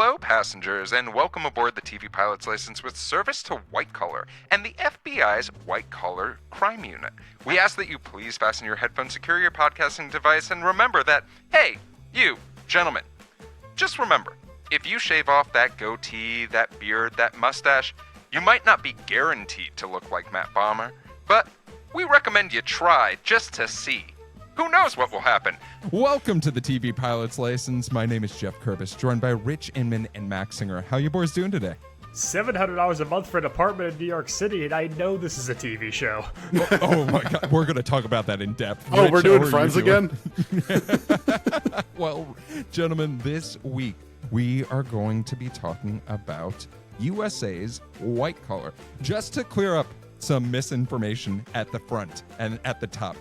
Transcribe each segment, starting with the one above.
Hello, passengers, and welcome aboard the TV Pilot's License with service to White Collar and the FBI's White Collar Crime Unit. We ask that you please fasten your headphones, secure your podcasting device, and remember that, hey, you, gentlemen, just remember, if you shave off that goatee, that beard, that mustache, you might not be guaranteed to look like Matt Bomer, but we recommend you try just to see. Who knows what will happen? Welcome to the TV Pilot's License. My name is Geoff Kerbis, joined by Rich Inman and Max Singer. How you boys doing today? $700 a month for an apartment in New York City, and I know this is a TV show. Oh my God, we're going to talk about that in depth. Oh, Rich, we're doing Friends again? Well, gentlemen, this week we are going to be talking about USA's White Collar. Just to clear up some misinformation at the front and at the top.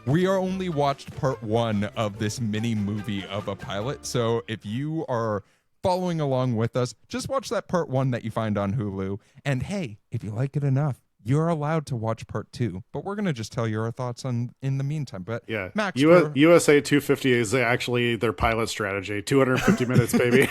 We are only watched part one of this mini movie of a pilot. So if you are following along with us, just watch that part one that you find on Hulu. And hey, if you like it enough, you're allowed to watch part two. But we're going to just tell you our thoughts on in the meantime. But yeah, Max, USA 250 is actually their pilot strategy. 250 minutes, baby.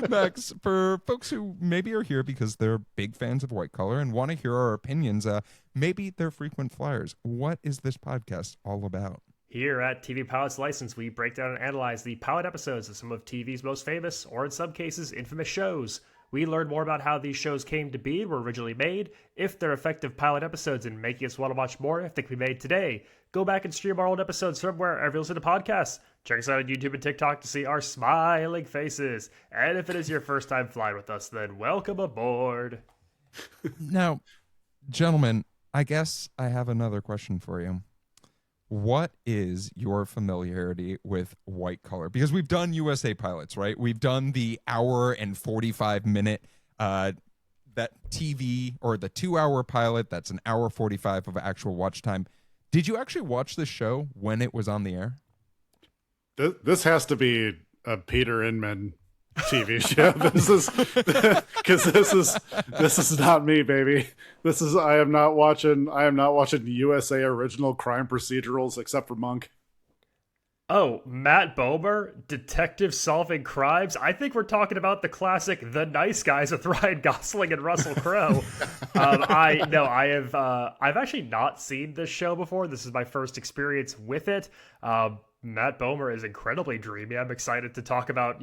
Max, for folks who maybe are here because they're big fans of White Collar and want to hear our opinions, maybe they're frequent flyers. What is this podcast all about? Here at TV Pilot's License, we break down and analyze the pilot episodes of some of TV's most famous, or in some cases, infamous shows. We learn more about how these shows came to be and were originally made, if they're effective pilot episodes and making us want to watch more, if they can be made today. Go back and stream our old episodes from wherever you listen to podcasts. Check us out on YouTube and TikTok to see our smiling faces. And if it is your first time flying with us, then welcome aboard. Now, gentlemen, I guess I have another question for you. What is your familiarity with White Collar? Because we've done USA pilots, right? We've done the hour and 45 minute that TV, or the 2-hour pilot that's an hour 45 of actual watch time. Did you actually watch this show when it was on the air? This has to be a Peter Inman TV show. This is because this is not me, baby. I am not watching USA original crime procedurals except for Monk. Oh, Matt Bomer, detective solving crimes. I think we're talking about the classic The Nice Guys with Ryan Gosling and Russell Crowe. I've actually not seen this show before. This is my first experience with it. Matt Bomer is incredibly dreamy. I'm excited to talk about,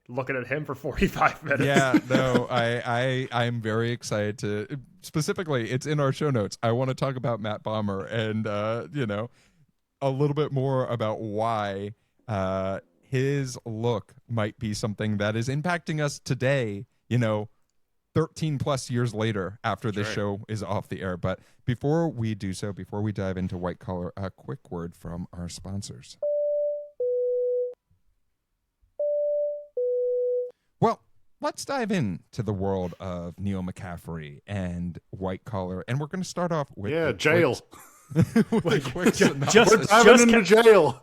looking at him for 45 minutes. Yeah, no, I'm very excited to, specifically, it's in our show notes. I want to talk about Matt Bomer and, a little bit more about why his look might be something that is impacting us today, 13 plus years later after this show is off the air. But before we do so, before we dive into White Collar, a quick word from our sponsors. Well, let's dive into the world of Neil McCaffrey and White Collar. And we're going to start off with jail. With a quick We're diving into jail.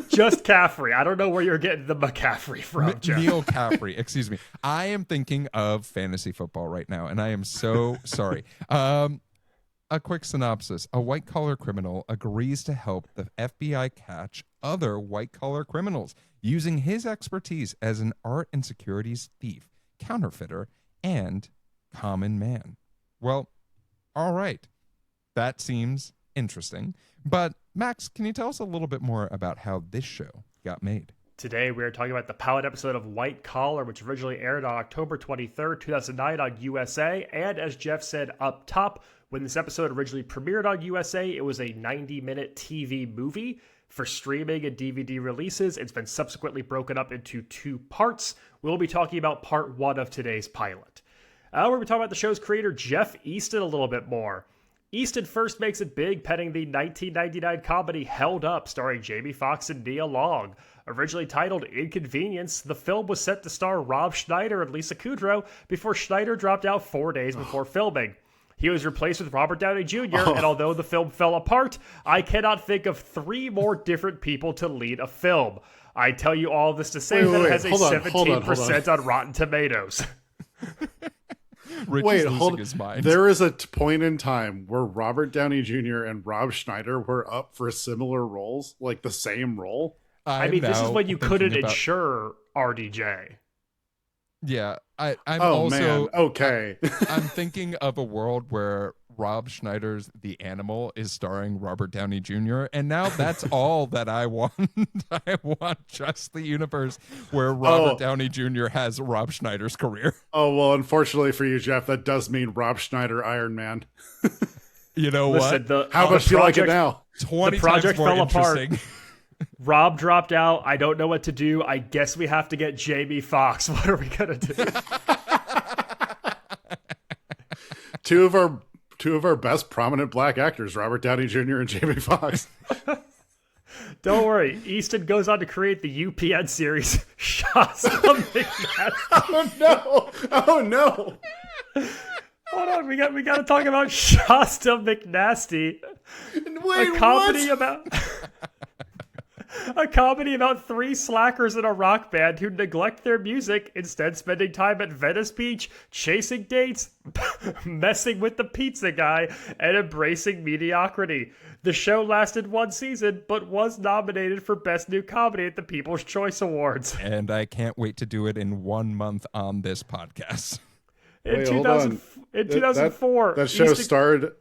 Just Caffrey. I don't know where you're getting the McCaffrey from, Jeff. Neil Caffrey, excuse me. I am thinking of fantasy football right now, and I am so sorry. A quick synopsis. A white-collar criminal agrees to help the FBI catch other white-collar criminals using his expertise as an art and securities thief, counterfeiter, and common man. Well, all right. That seems interesting. But Max, can you tell us a little bit more about how this show got made? Today we are talking about the pilot episode of White Collar, which originally aired on October 23rd, 2009 on USA. And as Jeff said up top, when this episode originally premiered on USA, it was a 90-minute TV movie. For streaming and DVD releases, it's been subsequently broken up into 2 parts. We'll be talking about part 1 of today's pilot. We're going to talk about the show's creator, Jeff Easton, a little bit more. Easton first makes it big penning the 1999 comedy Held Up, starring Jamie Foxx and Nia Long. Originally titled Inconvenience, the film was set to star Rob Schneider and Lisa Kudrow before Schneider dropped out 4 days before filming. He was replaced with Robert Downey Jr., and although the film fell apart, I cannot think of 3 more different people to lead a film. I tell you all this to say it has a 17% on Rotten Tomatoes. Rich is losing his mind. There is a point in time where Robert Downey Jr. and Rob Schneider were up for similar roles, like the same role. I mean, this is when you couldn't insure RDJ. Yeah, I'm Oh also man, okay. I'm thinking of a world where Rob Schneider's The Animal is starring Robert Downey Jr. And now that's all that I want. I want just the universe where Robert Downey Jr. has Rob Schneider's career. Oh well, unfortunately for you, Jeff, that does mean Rob Schneider Iron Man. You know Listen, what? How much do you like it now? 20 the project times more fell apart. interesting. Rob dropped out. I don't know what to do. I guess we have to get Jamie Foxx. What are we gonna do? Two of our best prominent black actors, Robert Downey Jr. and Jamie Foxx. Don't worry. Easton goes on to create the UPN series Shasta McNasty. Oh no! Oh no! Hold on, we got to talk about Shasta McNasty. Wait, A comedy about a comedy about three slackers in a rock band who neglect their music, instead spending time at Venice Beach, chasing dates, messing with the pizza guy, and embracing mediocrity. The show lasted one season, but was nominated for Best New Comedy at the People's Choice Awards. And I can't wait to do it in 1 month on this podcast. In 2004, that show starred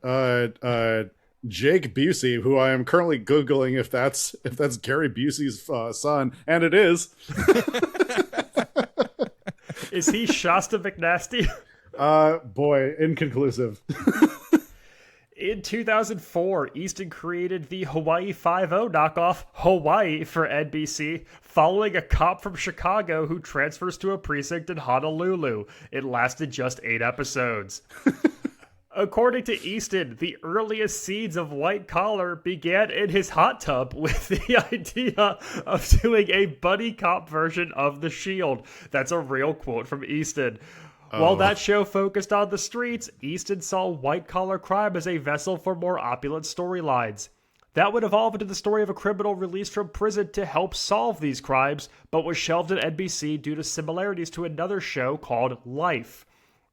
Jake Busey, who I am currently googling if that's Gary Busey's son, and it is. Is he Shasta McNasty? Boy, inconclusive. In 2004, Easton created the Hawaii Five-0 knockoff Hawaii for NBC, following a cop from Chicago who transfers to a precinct in Honolulu. It lasted just 8 episodes. According to Easton, the earliest seeds of White Collar began in his hot tub with the idea of doing a buddy cop version of The Shield. That's a real quote from Easton. While that show focused on the streets, Easton saw white-collar crime as a vessel for more opulent storylines. That would evolve into the story of a criminal released from prison to help solve these crimes, but was shelved at NBC due to similarities to another show called Life.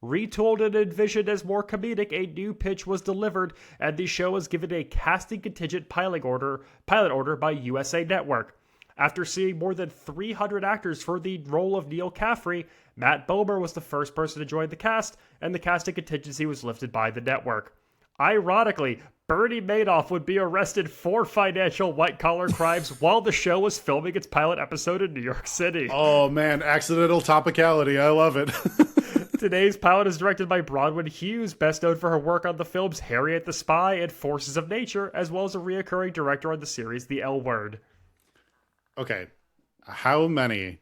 Retooled and envisioned as more comedic, a new pitch was delivered, and the show was given a casting contingent pilot order by USA Network. After seeing more than 300 actors for the role of Neil Caffrey, Matt Bomer was the first person to join the cast, and the casting contingency was lifted by the network. Ironically, Bernie Madoff would be arrested for financial white-collar crimes while the show was filming its pilot episode in New York City. Oh man, accidental topicality. I love it. Today's pilot is directed by Bronwyn Hughes, best known for her work on the films Harriet the Spy and Forces of Nature, as well as a reoccurring director on the series The L Word. Okay, how many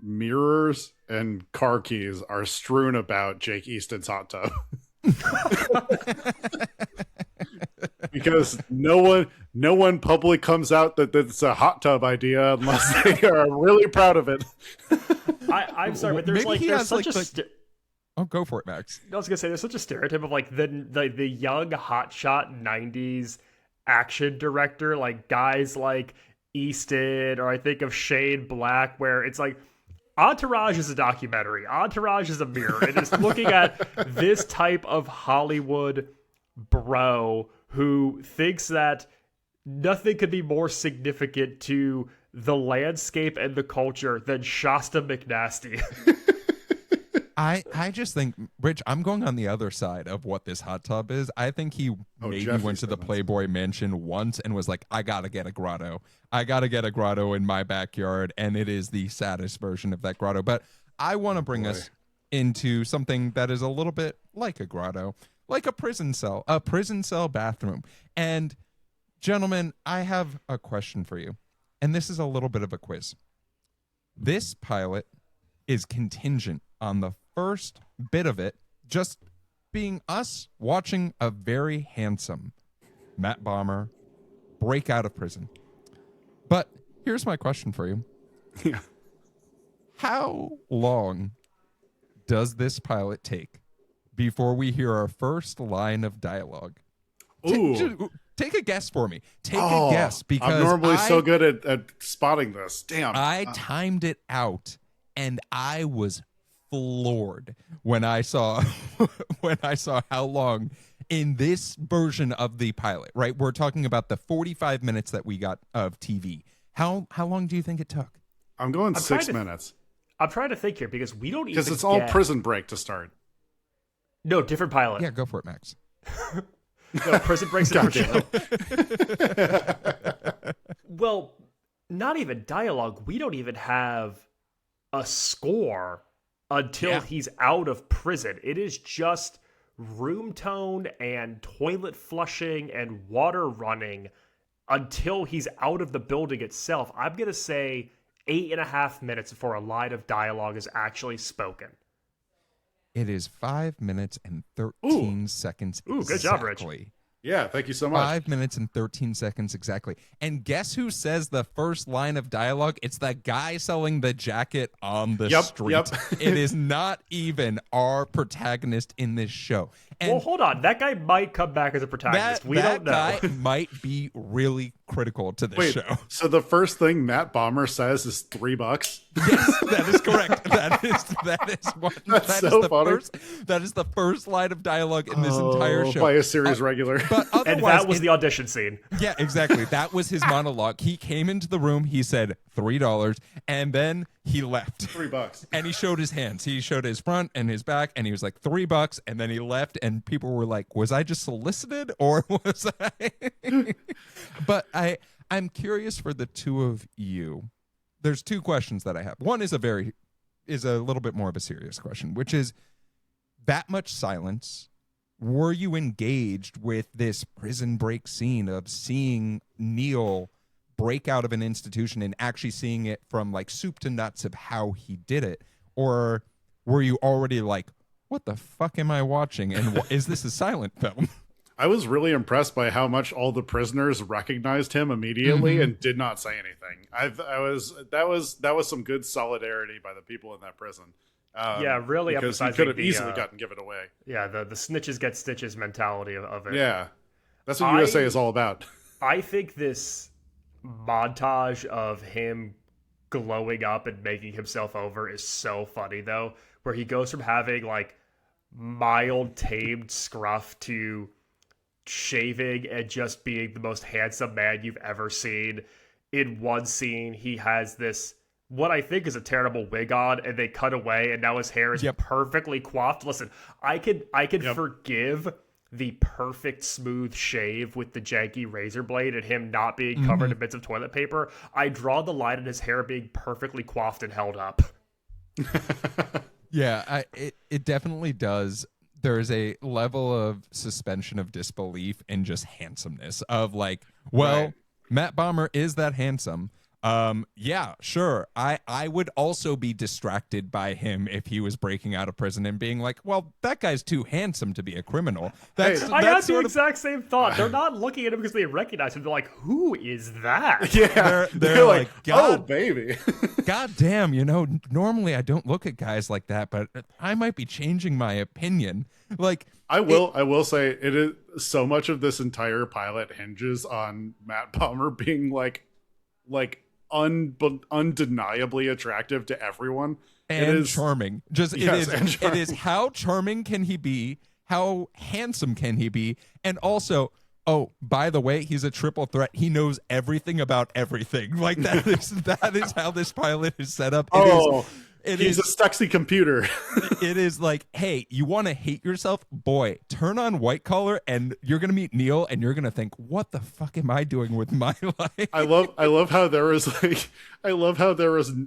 mirrors and car keys are strewn about Jake Easton's hot tub? Because no one publicly comes out that it's a hot tub idea unless they are really proud of it. I'm sorry, but there's Maybe there's such a Oh, go for it, Max. I was gonna say there's such a stereotype of like the young hotshot '90s action director, like guys like Easton, or I think of Shane Black, where it's like Entourage is a documentary. Entourage is a mirror. It is looking at this type of Hollywood bro who thinks that nothing could be more significant to the landscape and the culture than Shasta McNasty. I just think, Rich, I'm going on the other side of what this hot tub is. I think he maybe went to the Playboy Mansion once and was like, I gotta get a grotto. I gotta get a grotto in my backyard, and it is the saddest version of that grotto. But I want to bring us into something that is a little bit like a grotto, like a prison cell bathroom. And gentlemen, I have a question for you, and this is a little bit of a quiz. This pilot is contingent on the first bit of it just being us watching a very handsome Matt Bomer break out of prison. But here's my question for you. Yeah. How long does this pilot take before we hear our first line of dialogue? Ooh. Take a guess for me. Take a guess, because I'm normally so good at spotting this. Damn. I timed it out, and I was floored when I saw how long in this version of the pilot, right? We're talking about the 45 minutes that we got of TV. How long do you think it took? I'm going 6 minutes. I'm trying to think here because we don't even Because it's all Prison Break to start. No, different pilot. Yeah, go for it, Max. No, Prison Break's Gotcha. Well, not even dialogue. We don't even have a score until he's out of prison. It is just room tone and toilet flushing and water running until he's out of the building itself. I'm going to say 8.5 minutes before a line of dialogue is actually spoken. It is 5 minutes and 13 seconds. Ooh, good job, Rich. Yeah, thank you so much. 5 minutes and 13 seconds exactly. And guess who says the first line of dialogue? It's the guy selling the jacket on the street. Yep. It is not even our protagonist in this show. And Well, hold on. That guy might come back as a protagonist. We don't know. That guy might be really critical to this show. So the first thing Matt Bomer says is $3. Yes, that is correct. That is the first line of dialogue in this entire show by a series regular. But And otherwise, that was the audition scene. yeah, exactly. That was his monologue. He came into the room, he said $3, and then he left. $3. And he showed his hands. He showed his front and his back, and he was like $3, and then he left, and people were like, was I just solicited or was I? But I'm curious for the two of you. There's two questions that I have. One is a little bit more of a serious question, which is that much silence. Were you engaged with this prison break scene of seeing Neil break out of an institution and actually seeing it from like soup to nuts of how he did it? Or were you already like, what the fuck am I watching? And is this a silent film? I was really impressed by how much all the prisoners recognized him immediately and did not say anything. That was some good solidarity by the people in that prison. Really because he emphasizing could have easily gotten given away. Yeah, the snitches get stitches mentality of it. Yeah, that's what USA is all about. I think this montage of him glowing up and making himself over is so funny, though, where he goes from having like mild tamed scruff to shaving and just being the most handsome man you've ever seen. In one scene, he has this what I think is a terrible wig on, and they cut away, and now his hair is perfectly coiffed. Listen, I could forgive the perfect smooth shave with the janky razor blade and him not being covered in bits of toilet paper. I draw the line in his hair being perfectly coiffed and held up. Yeah, it definitely does. There's a level of suspension of disbelief and just handsomeness of like, well, right. Matt Bomer is that handsome. Yeah, sure. I would also be distracted by him if he was breaking out of prison and being like, well, that guy's too handsome to be a criminal. I had the exact same thought. They're not looking at him because they recognize him. They're like, who is that? Yeah. They're like, oh, baby. God damn, normally I don't look at guys like that, but I might be changing my opinion. Like, I will say it is so much of this entire pilot hinges on Matt Bomer being like undeniably attractive to everyone and charming. It is how charming can he be, how handsome can he be, and also, oh, by the way, he's a triple threat. He knows everything about everything. Like that is how this pilot is set up. He's a Stuxy computer. It is like, hey, you want to hate yourself? Boy, turn on White Collar and you're going to meet Neil and you're going to think, what the fuck am I doing with my life? I love how there was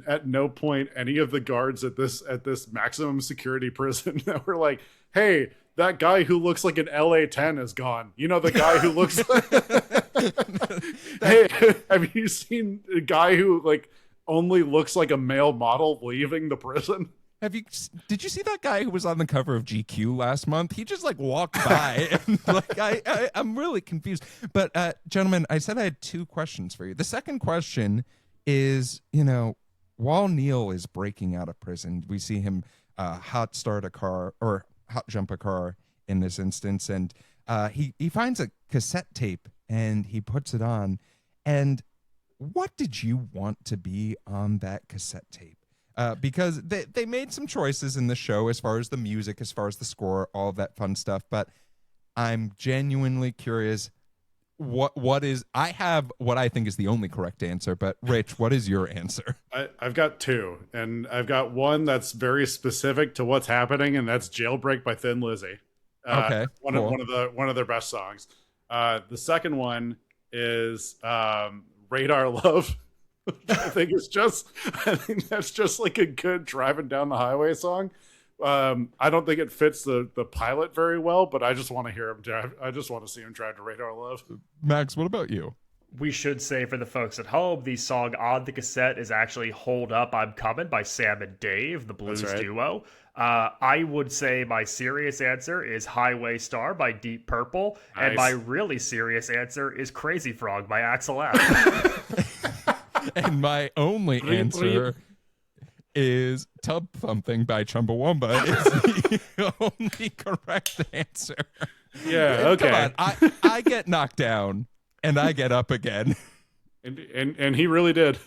at no point any of the guards at this maximum security prison that were like, hey, that guy who looks like an LA-10 is gone. You know, the guy who looks like... Hey, have you seen a guy who like only looks like a male model leaving the prison? Did you see that guy who was on the cover of GQ last month? He just like walked by and like I'm really confused. But gentlemen, I said I had two questions for you. The second question is, while Neil is breaking out of prison, we see him hot jump a car in this instance, and he finds a cassette tape and he puts it on. And what did you want to be on that cassette tape? Because they made some choices in the show as far as the music, as far as the score, all of that fun stuff. But I'm genuinely curious, what is I have what I think is the only correct answer, but Rich, what is your answer? I've got two, and I've got one that's very specific to what's happening, and that's "Jailbreak" by Thin Lizzy. Okay, one cool. of their best songs. The second one is "Radar Love." I think that's just like a good driving down the highway song. I don't think it fits the pilot very well, but I just want to hear him drive. I just want to see him drive to "Radar Love." Max, what about you? We should say for the folks at home, the song on the cassette is actually "Hold Up, I'm Coming" by Sam and Dave, the blues duo. I would say my serious answer is "Highway Star" by Deep Purple, Nice. and my really serious answer is "Crazy Frog" by Axel F. And my only answer is "Tub Thumping" by Chumbawamba. Is the only correct answer. Yeah, okay. Come on, I get knocked down and I get up again. And he really did.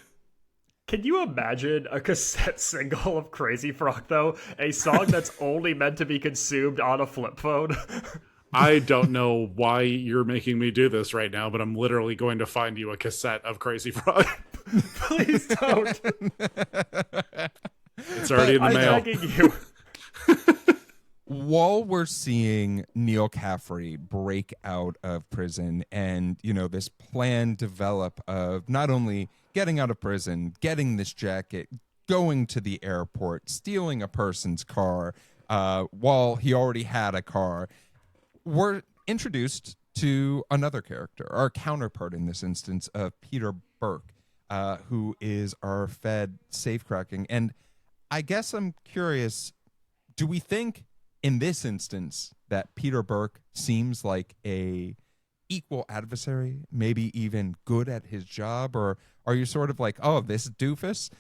Can you imagine a cassette single of Crazy Frog, though? A song that's only meant to be consumed on a flip phone? I don't know why you're making me do this right now, but I'm literally going to find you a cassette of Crazy Frog. Please don't. It's already in the I'm mail. begging you. While we're seeing Neil Caffrey break out of prison and, this plan develop of not only getting out of prison, getting this jacket, going to the airport, stealing a person's car while he already had a car, we're introduced to another character, our counterpart in this instance of Peter Burke, who is our Fed safecracking. And I guess I'm curious, do we think in this instance that Peter Burke seems like a equal adversary, maybe even good at his job, or are you sort of like, oh, this doofus?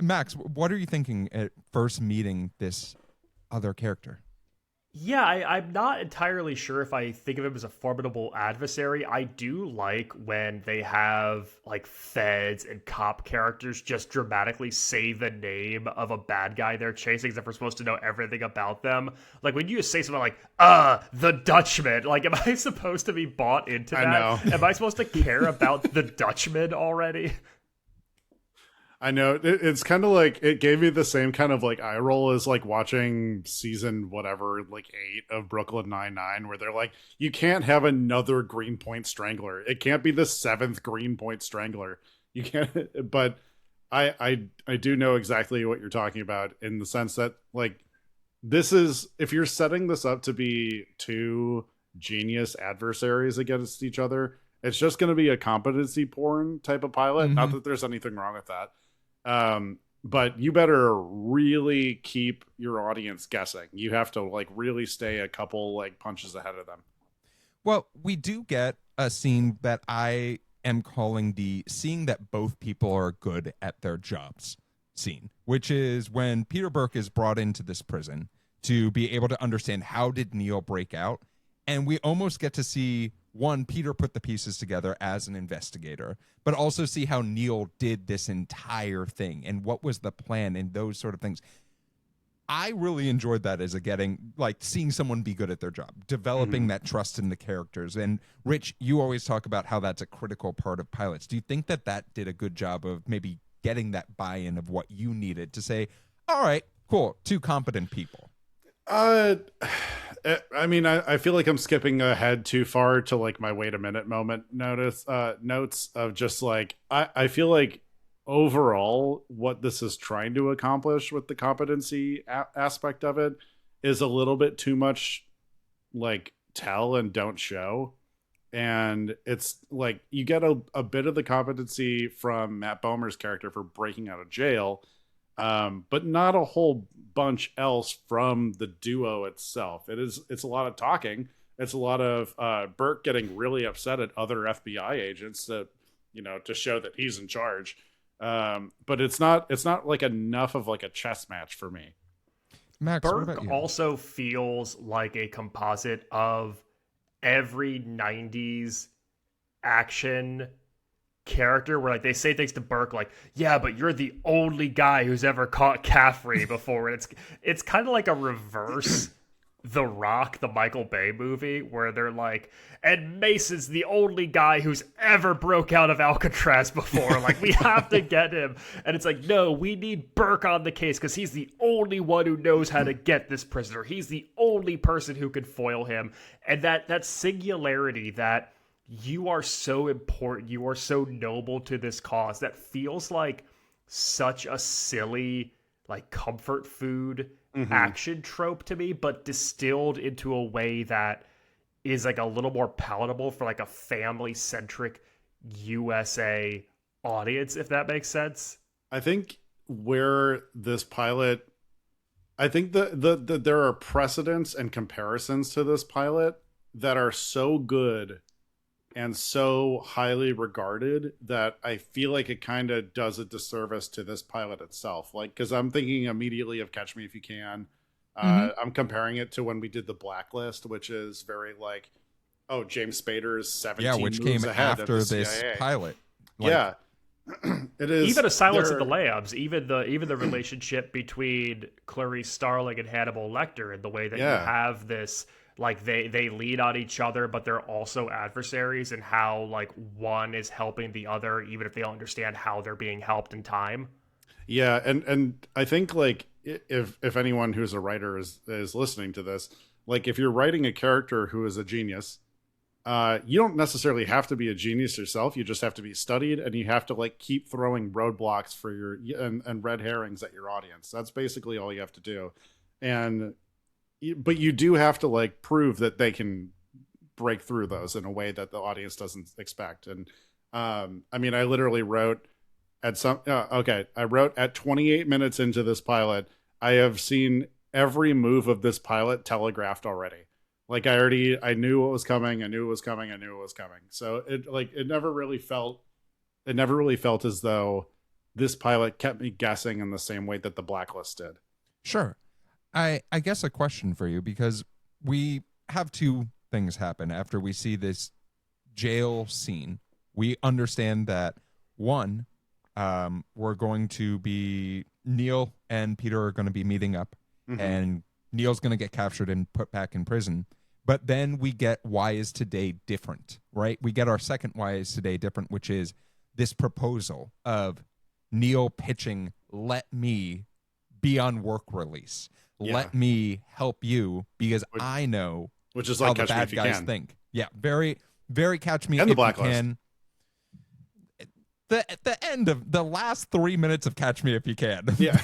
Max, what are you thinking at first meeting this other character? Yeah, I'm not entirely sure if I think of him as a formidable adversary. I do like when they have like feds and cop characters just dramatically say the name of a bad guy they're chasing as if we're supposed to know everything about them. Like when you say something like, the Dutchman, like am I supposed to be bought into that? I know. Am I supposed to care about the Dutchman already? I know it's kind of like it gave me the same kind of like eye roll as like watching season whatever like 8 of Brooklyn Nine-Nine, where they're like, you can't have another Greenpoint Strangler. It can't be the 7th Greenpoint Strangler. You can't. But I do know exactly what you're talking about in the sense that like this is, if you're setting this up to be two genius adversaries against each other, it's just going to be a competency porn type of pilot. Mm-hmm. Not that there's anything wrong with that. But you better really keep your audience guessing. You have to like really stay a couple like punches ahead of them. Well, we do get a scene that I am calling the seeing that both people are good at their jobs scene, which is when Peter Burke is brought into this prison to be able to understand how did Neil break out. And we almost get to see Peter put the pieces together as an investigator, but also see how Neil did this entire thing and what was the plan and those sort of things. I really enjoyed that as seeing someone be good at their job, developing that trust in the characters. And Rich, you always talk about how that's a critical part of pilots. Do you think that did a good job of maybe getting that buy-in of what you needed to say, all right, cool, two competent people? I mean, I feel like I'm skipping ahead too far to like my wait a minute moment notes of just like, I feel like overall what this is trying to accomplish with the competency aspect of it is a little bit too much like tell and don't show. And it's like you get a bit of the competency from Matt Bomer's character for breaking out of jail, but not a whole bunch else from the duo itself. It's a lot of talking. It's a lot of Burke getting really upset at other FBI agents to show that he's in charge. But it's not like enough of like a chess match for me. Max, what Burke about you? also feels like a composite of every 90s action character where like they say things to Burke like, yeah, but you're the only guy who's ever caught Caffrey before. And it's kind of like a reverse The Rock, the Michael Bay movie, where they're like, and Mason's the only guy who's ever broke out of Alcatraz before. Like, we have to get him. And it's like, no, we need Burke on the case because he's the only one who knows how to get this prisoner. He's the only person who could foil him. And that singularity that you are so important, you are so noble to this cause, that feels like such a silly, like, comfort food action trope to me, but distilled into a way that is like a little more palatable for like a family-centric USA audience, if that makes sense. I think where this pilot, I think there are precedents and comparisons to this pilot that are so good and so highly regarded that I feel like it kind of does a disservice to this pilot itself. Like, because I'm thinking immediately of Catch Me If You Can. I'm comparing it to when we did The Blacklist, which is very like, oh, James Spader's 17 which moves came ahead after of the this CIA. pilot. Yeah, it is. Even a Silence of the Lambs, even the relationship between Clarice Starling and Hannibal Lecter, and the way that you have this, like, they lean on each other, but they're also adversaries, and how like one is helping the other, even if they don't understand how they're being helped in time. Yeah, and I think like if anyone who's a writer is listening to this, like if you're writing a character who is a genius, you don't necessarily have to be a genius yourself. You just have to be studied, and you have to like keep throwing roadblocks for your and red herrings at your audience. That's basically all you have to do. But you do have to like prove that they can break through those in a way that the audience doesn't expect. And I mean, I literally wrote I wrote at 28 minutes into this pilot, I have seen every move of this pilot telegraphed already. Like I knew what was coming. I knew it was coming. So it never really felt as though this pilot kept me guessing in the same way that The Blacklist did. Sure. I guess a question for you, because we have two things happen after we see this jail scene. We understand that, one, we're going to be, Neil and Peter are going to be meeting up, and Neil's going to get captured and put back in prison. But then we get Why Is Today Different, right? We get our second Why Is Today Different, which is this proposal of Neil pitching, let me be on work release. Yeah. Let me help you because I know which is how like the Catch Me bad If You guys Can. think. Yeah, very, very Catch Me And If The You Blacklist. Can. The end of the last 3 minutes of Catch Me If You Can. Yeah.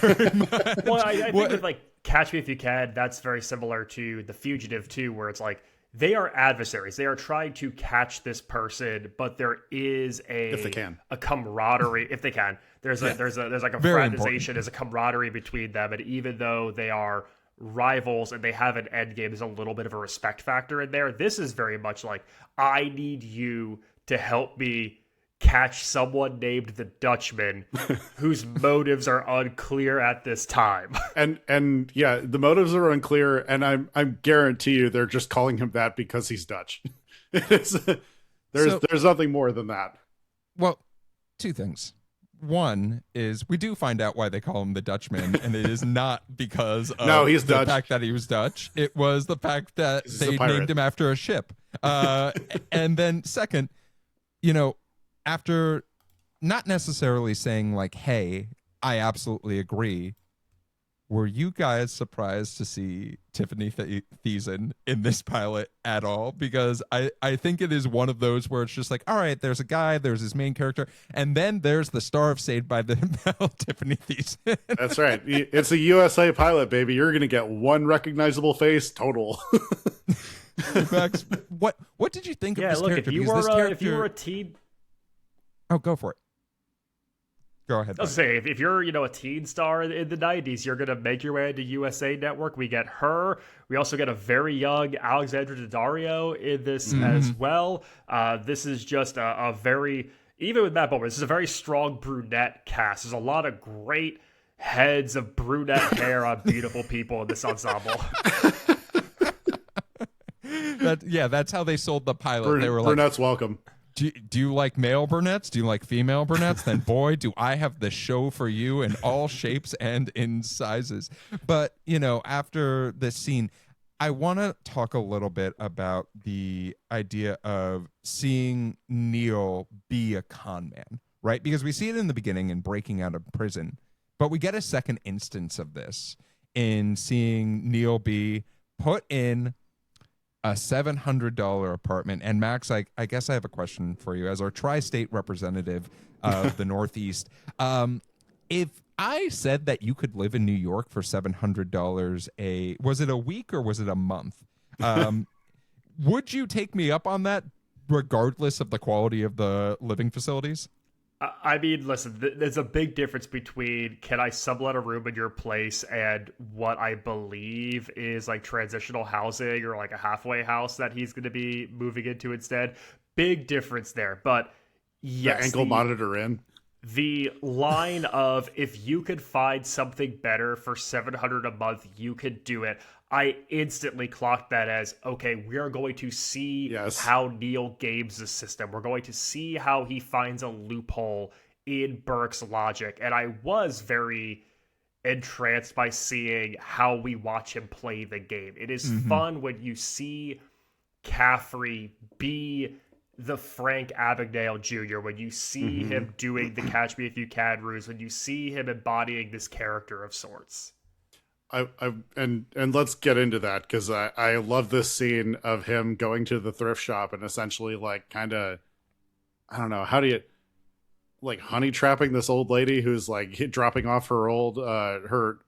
Well, I think with like Catch Me If You Can, that's very similar to The Fugitive too, where it's like they are adversaries. They are trying to catch this person, but there is If they can. a camaraderie. If they can, there's like a Very fraternization, there's a camaraderie between them, and even though they are rivals and they have an end game, there's a little bit of a respect factor in there. This is very much like, I need you to help me catch someone named the Dutchman whose motives are unclear at this time. And yeah, the motives are unclear, and I guarantee you they're just calling him that because he's Dutch. There's nothing more than that. Well, two things. One is we do find out why they call him the Dutchman, and it is not because of he's the Dutch. fact that he was Dutch. It was the fact that He's they a pirate. named him after a ship. And then second, after not necessarily saying like, hey, I absolutely agree, were you guys surprised to see Tiffany Thiessen in this pilot at all? Because I think it is one of those where it's just like, all right, there's a guy, there's his main character, and then there's the star of Saved by the Bell, Tiffany Thiessen. That's right. It's a USA pilot, baby. You're going to get one recognizable face total. Max, what did you think of this character? If you were a teen... Oh, go for it. Go ahead. I was saying, if you're, a teen star in the 90s, you're going to make your way into USA Network. We get her. We also get a very young Alexandra Daddario in this as well. This is just a very, even with Matt Bomer, this is a very strong brunette cast. There's a lot of great heads of brunette hair on beautiful people in this ensemble. That's how they sold the pilot. They were like, brunettes welcome. Do you like male brunettes? Do you like female brunettes? Then boy, do I have the show for you in all shapes and in sizes. But, after this scene, I want to talk a little bit about the idea of seeing Neil be a con man, right? Because we see it in the beginning in breaking out of prison, but we get a second instance of this in seeing Neil be put in a $700 apartment. And Max, I guess I have a question for you as our tri-state representative of the Northeast. If I said that you could live in New York for $700 was it a week or was it a month? Would you take me up on that regardless of the quality of the living facilities? I mean, listen, there's a big difference between can I sublet a room in your place and what I believe is like transitional housing or like a halfway house that he's going to be moving into instead. Big difference there. But yes, the ankle monitor in. The line of if you could find something better for $700 a month, you could do it. I instantly clocked that as, okay, we are going to see how Neil games the system. We're going to see how he finds a loophole in Burke's logic. And I was very entranced by seeing how we watch him play the game. It is fun when you see Caffrey be the Frank Abagnale Jr., when you see him doing the catch me if you can ruse, when you see him embodying this character of sorts. And let's get into that, because I love this scene of him going to the thrift shop and essentially like kind of, I don't know, how do you like honey trapping this old lady who's like dropping off her old her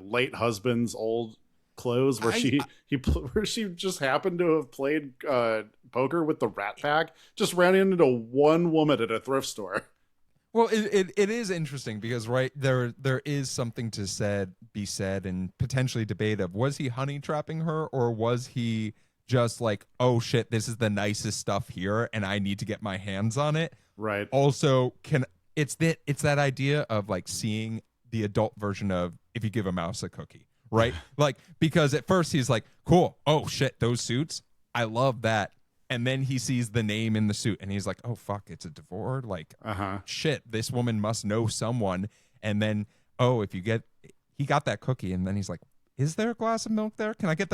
late husband's old clothes where she just happened to have played poker with the Rat Pack, just ran into one woman at a thrift store. Well, it is interesting because there is something to be said and potentially debate of, was he honey trapping her or was he just like, oh shit, this is the nicest stuff here and I need to get my hands on it. Right. Also, it's that idea of like seeing the adult version of if you give a mouse a cookie, right? Like, because at first he's like, cool, oh shit, those suits, I love that. And then he sees the name in the suit and he's like, oh, fuck, it's a detour. Like, shit, this woman must know someone. And then, he got that cookie. And then he's like, is there a glass of milk there? Can I get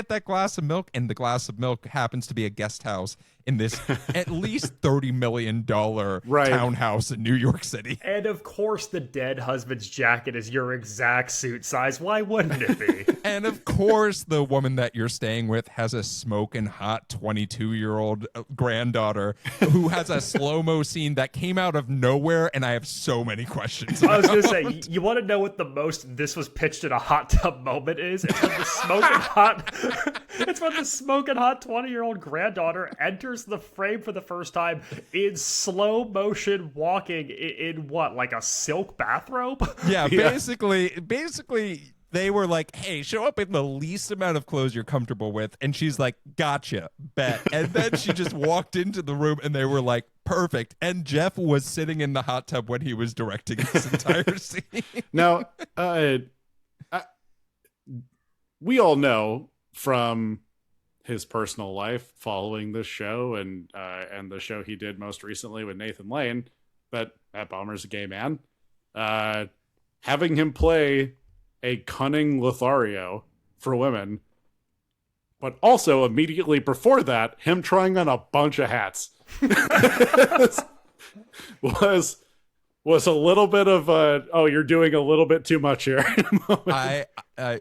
that glass of milk? And the glass of milk happens to be a guest house in this at least $30 million townhouse in New York City. And of course, the dead husband's jacket is your exact suit size. Why wouldn't it be? And of course, the woman that you're staying with has a smoking hot 22-year-old granddaughter who has a slow-mo scene that came out of nowhere. And I have so many questions. I was going to say, you want to know what the most this was pitched in a hot tub moment is? It's when the smoking hot 20-year-old granddaughter enters the frame for the first time in slow motion walking in what, like a silk bathrobe? Yeah, basically they were like, hey, show up in the least amount of clothes you're comfortable with. And she's like, gotcha, bet. And then she just walked into the room and they were like, perfect. And Geoff was sitting in the hot tub when he was directing this entire scene. Now, we all know from his personal life following this show and the show he did most recently with Nathan Lane that Matt Bomer's a gay man. Having him play a cunning Lothario for women, but also immediately before that, him trying on a bunch of hats was a little bit of you're doing a little bit too much here.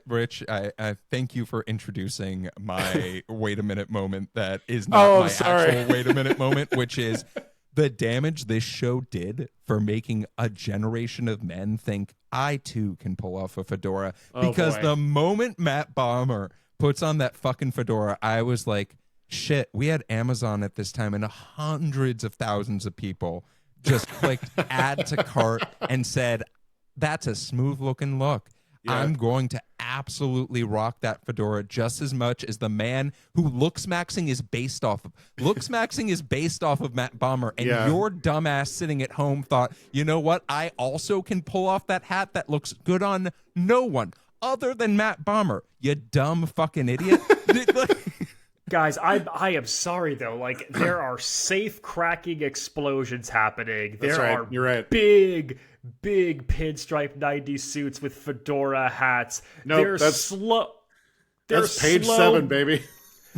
Rich, I thank you for introducing my wait a minute moment that is not actual wait a minute moment, which is the damage this show did for making a generation of men think I too can pull off a fedora. Because the moment Matt Bomer puts on that fucking fedora, I was like, shit, we had Amazon at this time and hundreds of thousands of people just clicked add to cart and said, that's a smooth looking look. Yeah. I'm going to absolutely rock that fedora just as much as the man who Looksmaxing is based off of. Looksmaxing is based off of Matt Bomer, and your dumbass sitting at home thought, you know what? I also can pull off that hat that looks good on no one other than Matt Bomer. You dumb fucking idiot. Guys, I am sorry though. Like, there are safe cracking explosions happening. There are You're right. big pinstripe 90s suits with fedora hats. No, They're slow. That's page 7, baby.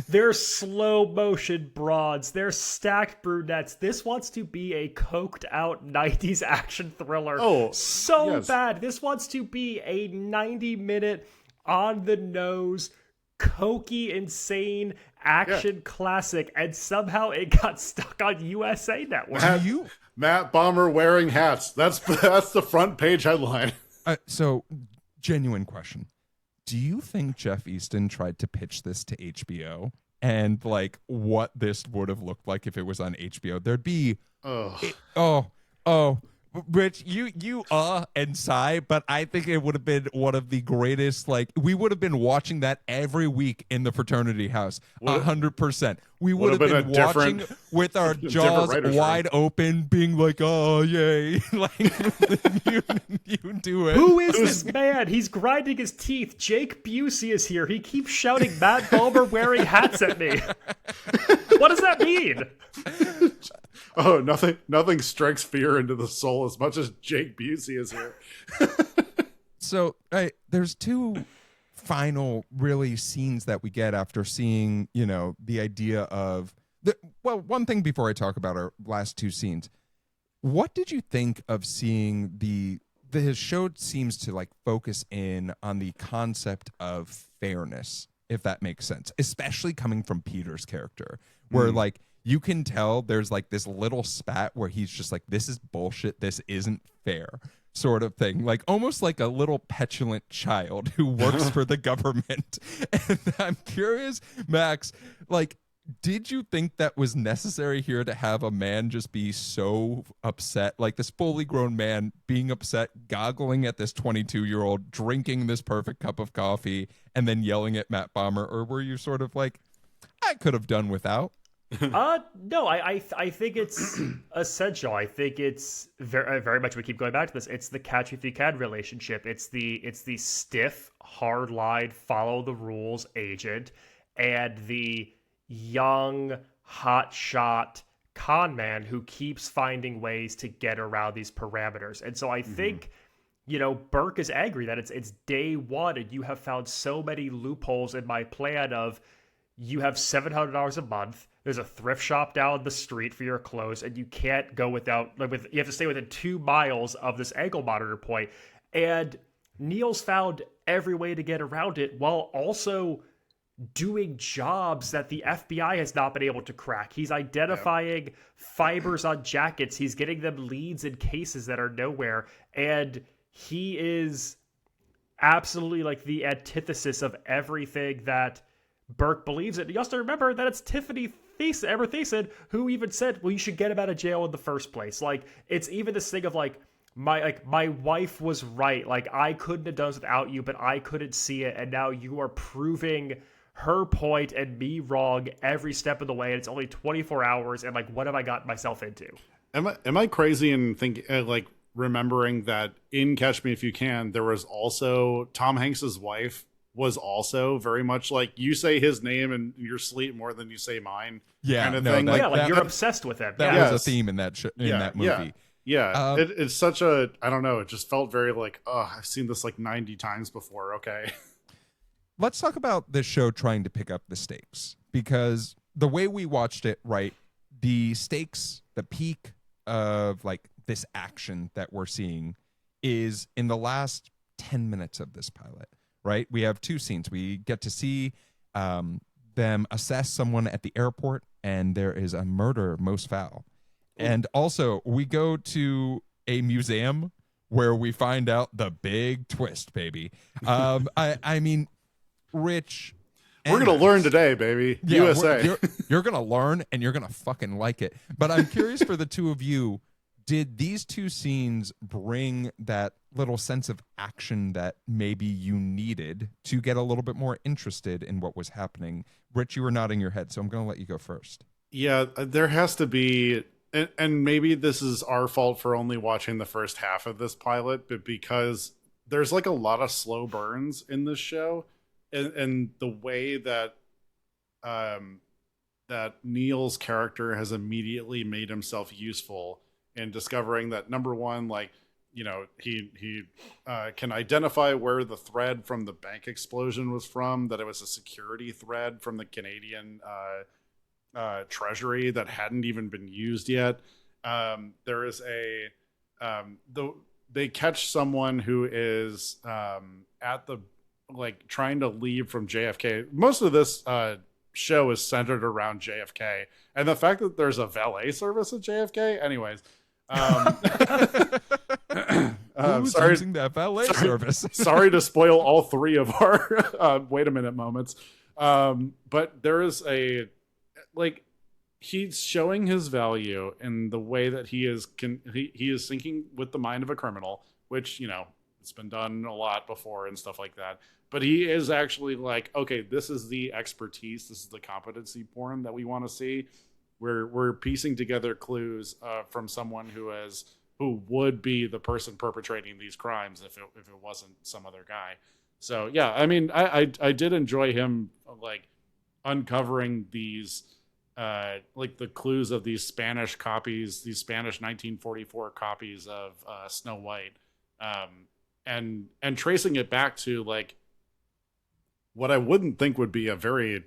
They're slow motion broads. They're stacked brunettes. This wants to be a coked out 90s action thriller. Oh, so yes. bad. This wants to be a 90-minute on the nose, cokey, insane action classic, and somehow it got stuck on USA Network. Matt Bomer wearing hats. That's the front page headline. So, genuine question. Do you think Jeff Easton tried to pitch this to HBO and like what this would have looked like if it was on HBO? There'd be Rich, you and sigh, but I think it would have been one of the greatest. Like, we would have been watching that every week in the fraternity house, 100%. We would have been watching with our jaws wide open, being like, "Oh, yay!" Like, you do it. Who is this man? He's grinding his teeth. Jake Busey is here. He keeps shouting Matt Bomer wearing hats at me. What does that mean? Oh, nothing strikes fear into the soul as much as Jake Busey is here. So, there's two final really scenes that we get after seeing, the idea of one thing before I talk about our last two scenes. What did you think of seeing the show seems to like focus in on the concept of fairness, if that makes sense, especially coming from Peter's character, where like you can tell there's like this little spat where he's just like, this is bullshit, this isn't fair, sort of thing, like almost like a little petulant child who works for the government. And I'm curious, Max, like, did you think that was necessary here to have a man just be so upset, like this fully grown man being upset, goggling at this 22-year-old, drinking this perfect cup of coffee, and then yelling at Matt Bomer? Or were you sort of like, I could have done without? No, I think it's essential. I think it's very much, we keep going back to this, it's the catch if you can relationship. It's the stiff, hard-line, follow the rules agent and the young, hotshot con man who keeps finding ways to get around these parameters. And so I think, Burke is angry that it's day one and you have found so many loopholes in my plan of, you have $700 a month. There's a thrift shop down the street for your clothes, and you can't go without. You have to stay within 2 miles of this ankle monitor point. And Neil's found every way to get around it, while also doing jobs that the FBI has not been able to crack. He's identifying fibers on jackets. He's getting them leads in cases that are nowhere, and he is absolutely like the antithesis of everything that Burke believes it. You also remember that it's Tiffany Thiessen who even said, well, you should get him out of jail in the first place. Like, it's even this thing of like, my wife was right. Like, I couldn't have done this without you, but I couldn't see it. And now you are proving her point and me wrong every step of the way. And it's only 24 hours. And like, what have I gotten myself into? Am I crazy in thinking, remembering that in Catch Me If You Can, there was also Tom Hanks's wife was also very much like, you say his name in your sleep more than you say mine. Yeah, kind of no, thing. You're obsessed with him. That was a theme in that that movie. Yeah. It's such a, I don't know. It just felt very like, oh, I've seen this like 90 times before. Okay. Let's talk about this show trying to pick up the stakes, because the way we watched it, right, the stakes, the peak of like this action that we're seeing is in the last 10 minutes of this pilot. Right, we have two scenes. We get to see them assess someone at the airport, and there is a murder most foul. And also, we go to a museum where we find out the big twist, baby. I mean, Rich, we're gonna learn today, baby. Yeah, USA. You're gonna learn, and you're gonna fucking like it. But I'm curious for the two of you. Did these two scenes bring that little sense of action that maybe you needed to get a little bit more interested in what was happening? Rich, you were nodding your head, so I'm going to let you go first. Yeah, there has to be, and maybe this is our fault for only watching the first half of this pilot, but because there's like a lot of slow burns in this show, and the way that that Neil's character has immediately made himself useful in discovering that, number one, like, he can identify where the thread from the bank explosion was from, that it was a security thread from the Canadian Treasury that hadn't even been used yet. There is they catch someone who is at the trying to leave from JFK. Most of this show is centered around JFK and the fact that there's a valet service at JFK. Anyways, Who's using that valet service? Sorry to spoil all three of our wait a minute moments. But there is he's showing his value in the way that he is thinking with the mind of a criminal, which, it's been done a lot before and stuff like that. But he is actually okay, this is the expertise, this is the competency porn that we want to see. We're piecing together clues from someone who would be the person perpetrating these crimes if it wasn't some other guy. So yeah, I mean, I did enjoy him uncovering these the clues of these Spanish copies, these Spanish 1944 copies of Snow White, and tracing it back to what I wouldn't think would be a very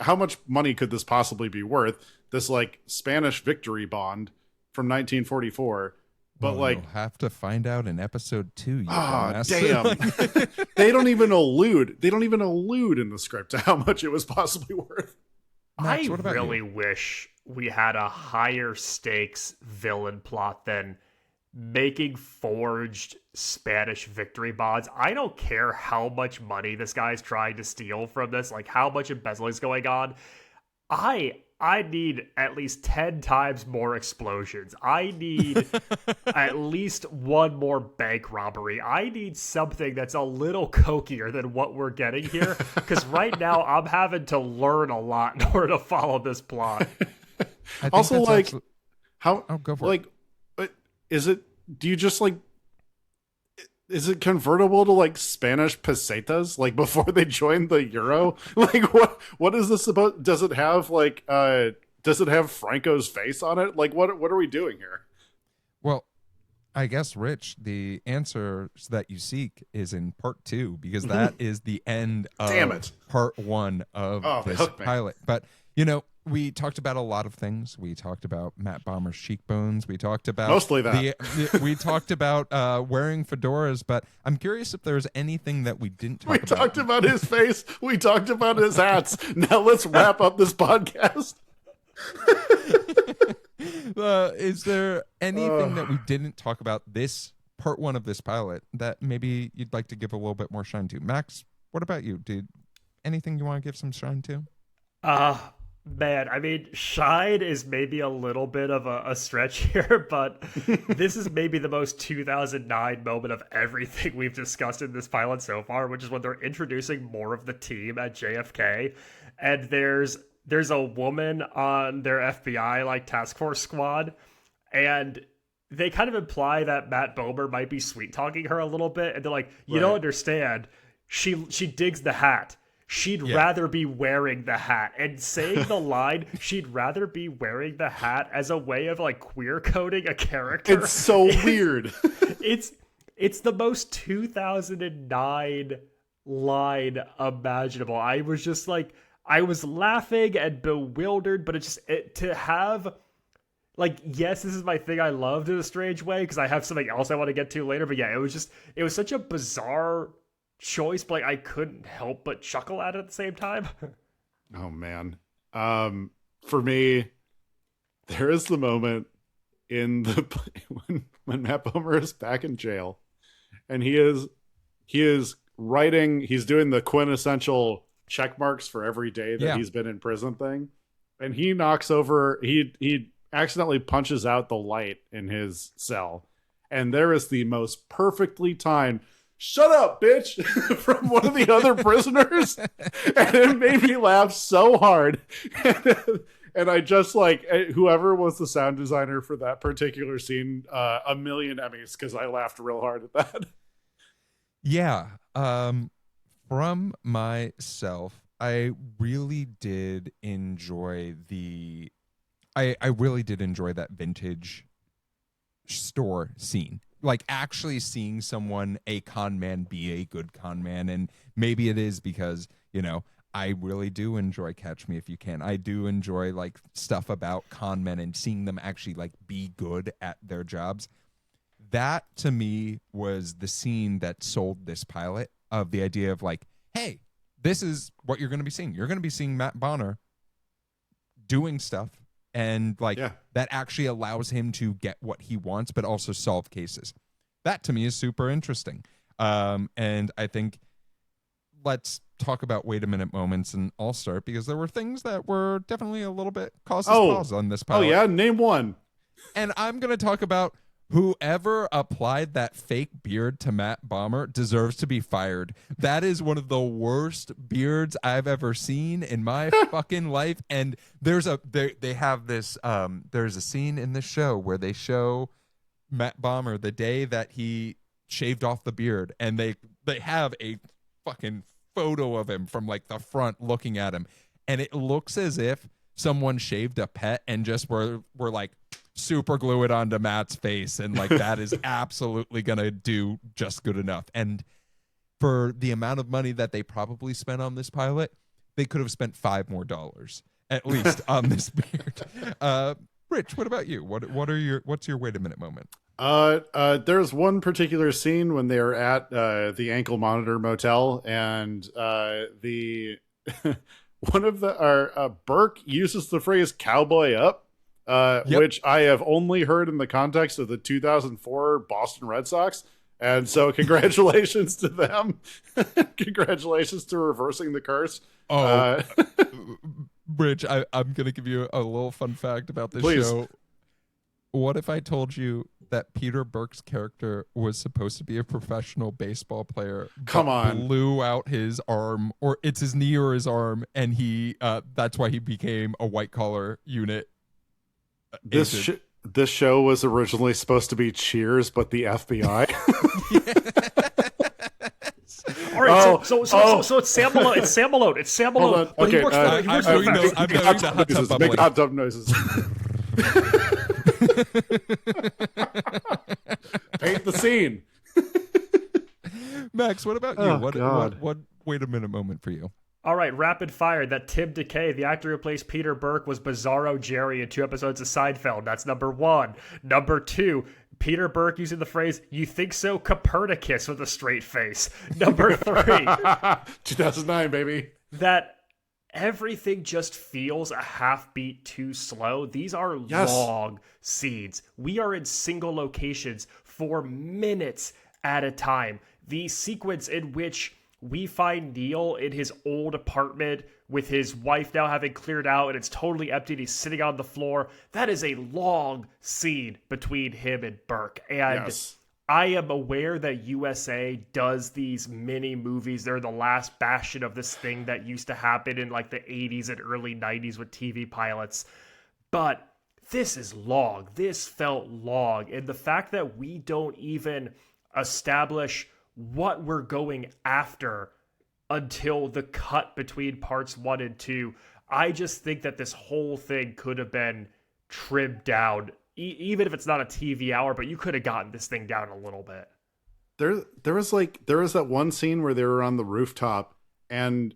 how much money could this possibly be worth? This Spanish victory bond from 1944. But you'll have to find out in episode 2. Oh, damn. They don't even allude in the script to how much it was possibly worth. Max, I really wish we had a higher stakes villain plot than making forged Spanish victory bonds. I don't care how much money this guy's trying to steal from this, how much embezzling is going on. I need at least 10 times more explosions. I need at least one more bank robbery. I need something that's a little cokier than what we're getting here. Because right now, I'm having to learn a lot in order to follow this plot. Also, how... Oh, go for it. Is it... Do you just, is it convertible to Spanish pesetas before they joined the euro? What is this about? Does it have Franco's face on it? What are we doing here? Well, I guess, Rich, the answer that you seek is in part 2, because that is the end of part 1 of this pilot. But we talked about a lot of things. We talked about Matt Bomer's cheekbones. We talked about mostly that. We talked about wearing fedoras. But I'm curious if there's anything that we didn't talk about. We talked about his face. We talked about his hats. Now let's wrap up this podcast. Is there anything that we didn't talk about this part 1 of this pilot that maybe you'd like to give a little bit more shine to? Max, what about you, dude? Anything you want to give some shine to? Man, I mean, shine is maybe a little bit of a stretch here, but this is maybe the most 2009 moment of everything we've discussed in this pilot so far, which is when they're introducing more of the team at JFK, and there's a woman on their FBI task force squad, and they kind of imply that Matt Bomer might be sweet talking her a little bit, and they're like, you don't understand, she digs the hat. She'd rather be wearing the hat, and saying the line, she'd rather be wearing the hat as a way of queer coding a character. It's so weird. It's the most 2009 line imaginable. I was just I was laughing and bewildered, but to have yes, this is my thing I loved in a strange way, because I have something else I want to get to later. But yeah, it was such a bizarre choice, but I couldn't help but chuckle at it at the same time. Oh man. For me, there is the moment in when Matt Bomer is back in jail, and he is writing, he's doing the quintessential check marks for every day that he's been in prison thing, and he knocks over, he accidentally punches out the light in his cell, and there is the most perfectly timed "Shut up, bitch!" from one of the other prisoners. And it made me laugh so hard. And I just whoever was the sound designer for that particular scene, a million Emmys, because I laughed real hard at that. Yeah. From myself, I really did enjoy I really did enjoy that vintage store scene. Like actually seeing someone, a con man, be a good con man. And maybe it is because, you know, I really do enjoy Catch Me If You Can. I do enjoy like stuff about con men and seeing them actually like be good at their jobs. That to me was the scene that sold this pilot, of the idea of like, hey, this is what you're going to be seeing. You're going to be seeing Matt Bomer doing stuff, and like that actually allows him to get what he wants, but also solve cases. That to me is super interesting. And I think let's talk about wait a minute moments, and I'll start because there were things that were definitely a little bit cause us pause on this pilot. Oh yeah, name one. And I'm going to talk about whoever applied that fake beard to Matt Bomer deserves to be fired. That is one of the worst beards I've ever seen in my fucking life. And there's they have this there's a scene in the show where they show Matt Bomer the day that he shaved off the beard, and they have a fucking photo of him from like the front looking at him, and it looks as if someone shaved a pet and just were like super glue it onto Matt's face, and like that is absolutely gonna do just good enough. And for the amount of money that they probably spent on this pilot, they could have spent $5 more at least on this beard. Rich, what about you? What's your wait a minute moment? There's one particular scene when they are at the Ankle Monitor Motel, and the one of the Burke uses the phrase "cowboy up," which I have only heard in the context of the 2004 Boston Red Sox. And so congratulations to them. Congratulations to reversing the curse. Rich, I'm going to give you a little fun fact about this show. What if I told you that Peter Burke's character was supposed to be a professional baseball player? Come on. Blew out his arm, or it's his knee or his arm, and he that's why he became a white collar unit. This show was originally supposed to be Cheers, but the FBI. All right, so it's Sam Malone. It's Sam Malone. It's Sam Malone. Okay, I'm going to hot tub bubbling. Make hot tub noises. Paint the scene. Max, what about you? What wait a minute moment for you? All right, rapid fire. That Tim DeKay, the actor who plays Peter Burke, was Bizarro Jerry in 2 episodes of Seinfeld. That's number 1. Number 2, Peter Burke using the phrase, "You think so, Copernicus," with a straight face. Number 3, 2009, baby. That everything just feels a half beat too slow. These are long scenes. We are in single locations for minutes at a time. The sequence in which we find Neil in his old apartment with his wife now having cleared out and it's totally empty and he's sitting on the floor. That is a long scene between him and Burke. And I am aware that USA does these mini movies. They're the last bastion of this thing that used to happen in like the 80s and early 90s with TV pilots. But this is long. This felt long. And the fact that we don't even establish what we're going after until the cut between parts 1 and 2, I just think that this whole thing could have been trimmed down, even if it's not a TV hour, but you could have gotten this thing down a little bit. There was that one scene where they were on the rooftop and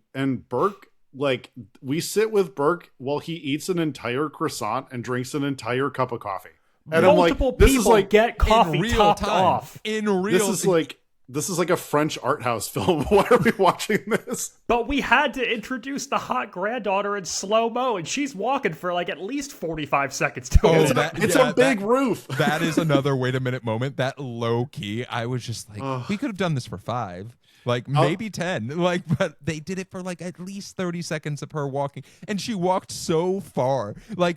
Burke, like, we sit with Burke while he eats an entire croissant and drinks an entire cup of coffee. And multiple I'm like, people get coffee topped off. This is like a French art house film. Why are we watching this? But we had to introduce the hot granddaughter in slow-mo, and she's walking for like at least 45 seconds to it. It's a big roof. That is another wait a minute moment. That low key, I was just like, we could have done this for 5. Like maybe 10, like, but they did it for like at least 30 seconds of her walking, and she walked so far. Like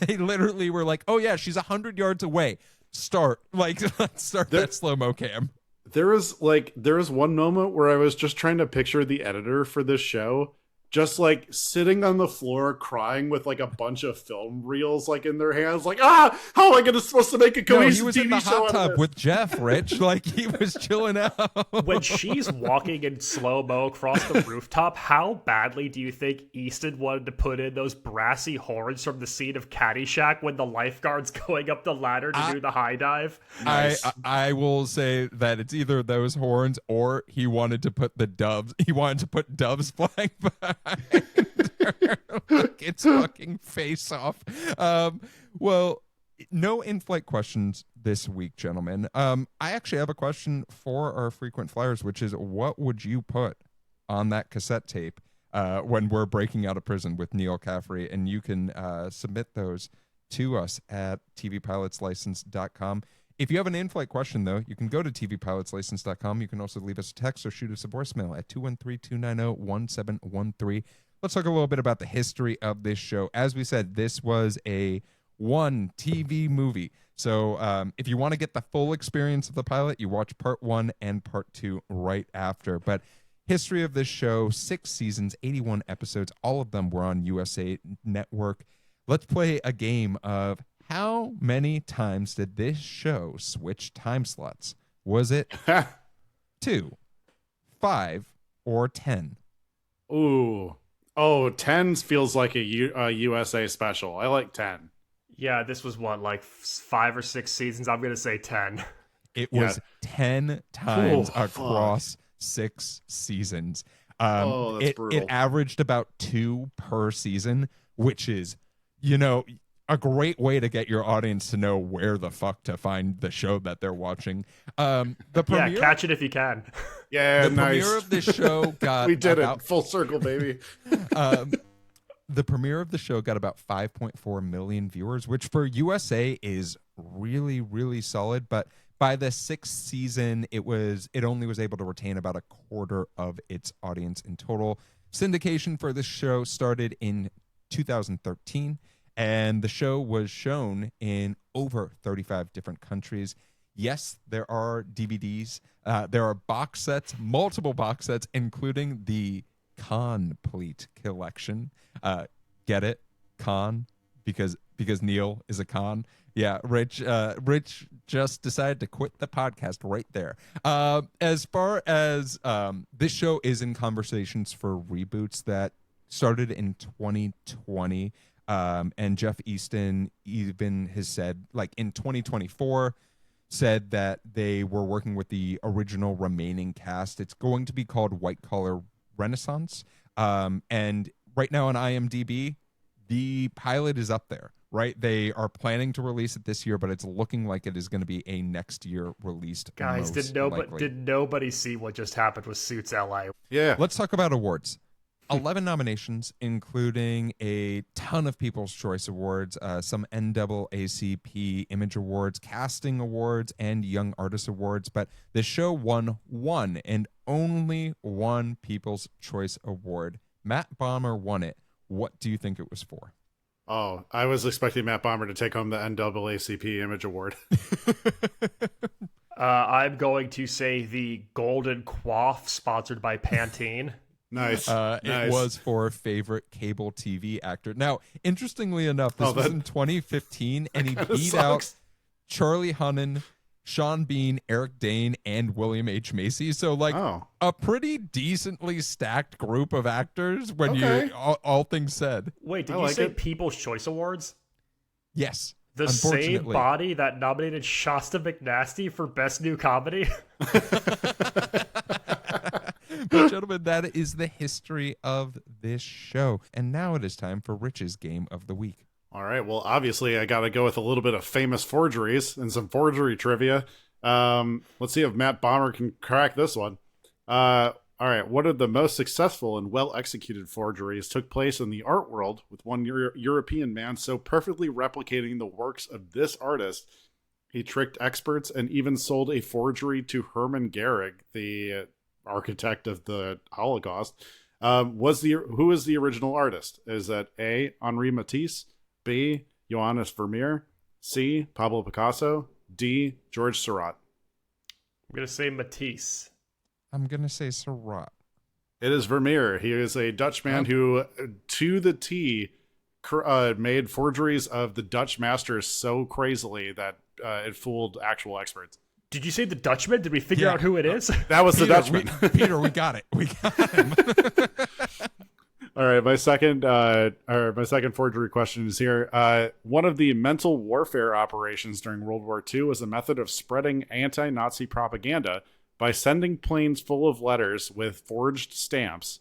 they literally were like, "Oh yeah, she's 100 yards away. Let's start that slow mo cam." There was one moment where I was just trying to picture the editor for this show just like sitting on the floor crying with like a bunch of film reels like in their hands, like, how am I supposed to make a No, cohesive he was TV in the show hot out of tub this? with Jeff, Rich. Like, he was chilling out. When she's walking in slow-mo across the rooftop, how badly do you think Easton wanted to put in those brassy horns from the scene of Caddyshack when the lifeguard's going up the ladder to do the high dive? Nice. I will say that it's either those horns or he wanted to put the doves. He wanted to put doves flying behind her, like its fucking face off. Well, no in-flight questions this week, gentlemen. I actually have a question for our frequent flyers, which is, what would you put on that cassette tape when we're breaking out of prison with Neil Caffrey? And you can submit those to us at tvpilotslicense.com. If you have an in-flight question, though, you can go to tvpilotslicense.com. You can also leave us a text or shoot us a voicemail at 213-290-1713. Let's talk a little bit about the history of this show. As we said, this was a one TV movie. So if you want to get the full experience of the pilot, you watch part 1 and part 2 right after. But history of this show, 6 seasons, 81 episodes. All of them were on USA Network. Let's play a game of how many times did this show switch time slots? Was it 2, 5, or 10? Ooh. Oh, 10 feels like a USA special. I like 10. Yeah, this was what, like 5 or 6 seasons? I'm going to say 10. It was 10 times across 6 seasons. That's brutal. It averaged about 2 per season, which is, a great way to get your audience to know where the fuck to find the show that they're watching. The premiere, catch it if you can. Yeah, the nice. premiere of this show got We did it. Full circle, baby. The premiere of the show got about 5.4 million viewers, which for USA is really, really solid. But by the 6th season, it only was able to retain about a quarter of its audience in total. Syndication for this show started in 2013, and the show was shown in over 35 different countries. Yes, there are DVDs. There are box sets, multiple box sets, including the Complete collection. Get it? Con? Because Neil is a con. Yeah, Rich just decided to quit the podcast right there. As far as this show is in conversations for reboots that started in 2020, and Jeff Easton even has said, like in 2024, said that they were working with the original remaining cast. It's going to be called White Collar Renaissance. And right now on IMDb, the pilot is up there, right? They are planning to release it this year, but it's looking like it is going to be a next year released. Guys, did nobody see what just happened with Suits LA? Yeah. Let's talk about awards. 11 nominations, including a ton of People's Choice Awards, some NAACP Image Awards, Casting Awards, and Young Artist Awards. But the show won one and only one People's Choice Award. Matt Bomer won it. What do you think it was for? Oh, I was expecting Matt Bomer to take home the NAACP Image Award. I'm going to say the Golden Quaff, sponsored by Pantene. Nice. It was for favorite cable TV actor. Now, interestingly enough, this was in 2015, and he beat out Charlie Hunnam, Sean Bean, Eric Dane, and William H. Macy. So, like, a pretty decently stacked group of actors when you all things said. Wait, did you say People's Choice Awards? Yes. The same body that nominated Shasta McNasty for Best New Comedy? But gentlemen, that is the history of this show. And now it is time for Rich's Game of the Week. All right. Well, obviously, I got to go with a little bit of famous forgeries and some forgery trivia. Let's see if Matt Bomer can crack this one. All right. What of the most successful and well-executed forgeries took place in the art world, with one European man so perfectly replicating the works of this artist, he tricked experts and even sold a forgery to Hermann Goering, the architect of the Holocaust. Who is the original artist? Is that A, Henri Matisse, B, Johannes Vermeer, C, Pablo Picasso, D, George Seurat? I'm going to say Matisse. I'm going to say Seurat. It is Vermeer. He is a Dutchman who, to the T, made forgeries of the Dutch masters so crazily that it fooled actual experts. Did you say the Dutchman? Did we figure out who it is? That was Peter, the Dutchman. Peter, we got it. We got him. All right, my second forgery question is here. One of the mental warfare operations during World War II was a method of spreading anti-Nazi propaganda by sending planes full of letters with forged stamps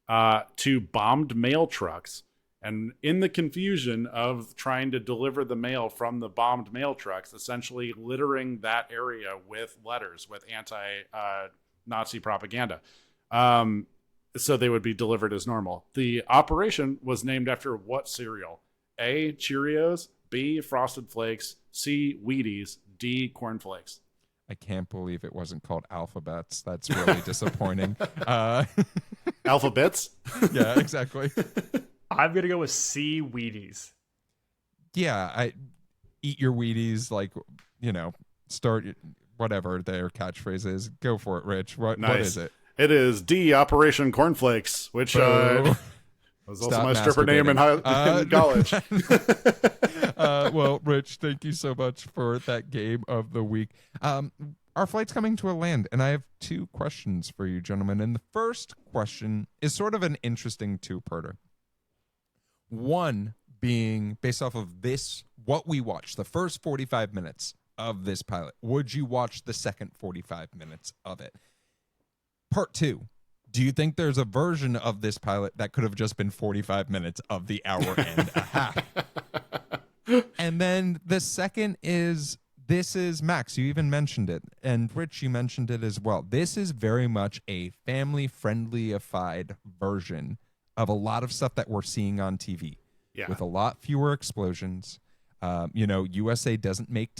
to bombed mail trucks. And in the confusion of trying to deliver the mail from the bombed mail trucks, essentially littering that area with letters with anti-Nazi propaganda. So they would be delivered as normal. The operation was named after what cereal? A, Cheerios, B, Frosted Flakes, C, Wheaties, D, Corn Flakes. I can't believe it wasn't called Alphabets. That's really disappointing. Alphabets? Yeah, exactly. I'm going to go with C, Wheaties. Yeah, I eat your Wheaties, like, start whatever their catchphrase is. Go for it, Rich. What is it? It is D, Operation Cornflakes, which was also my stripper name in college. Well, Rich, thank you so much for that game of the week. Our flight's coming to a land, and I have two questions for you, gentlemen. And the first question is sort of an interesting two-parter. One being based off of what we watched, the first 45 minutes of this pilot. Would you watch the second 45 minutes of it? Part two, do you think there's a version of this pilot that could have just been 45 minutes of the hour and a half? And then the second is, this is Max, you even mentioned it, and Rich, you mentioned it as well. This is very much a family-friendly-ified version of a lot of stuff that we're seeing on TV, with a lot fewer explosions. USA doesn't make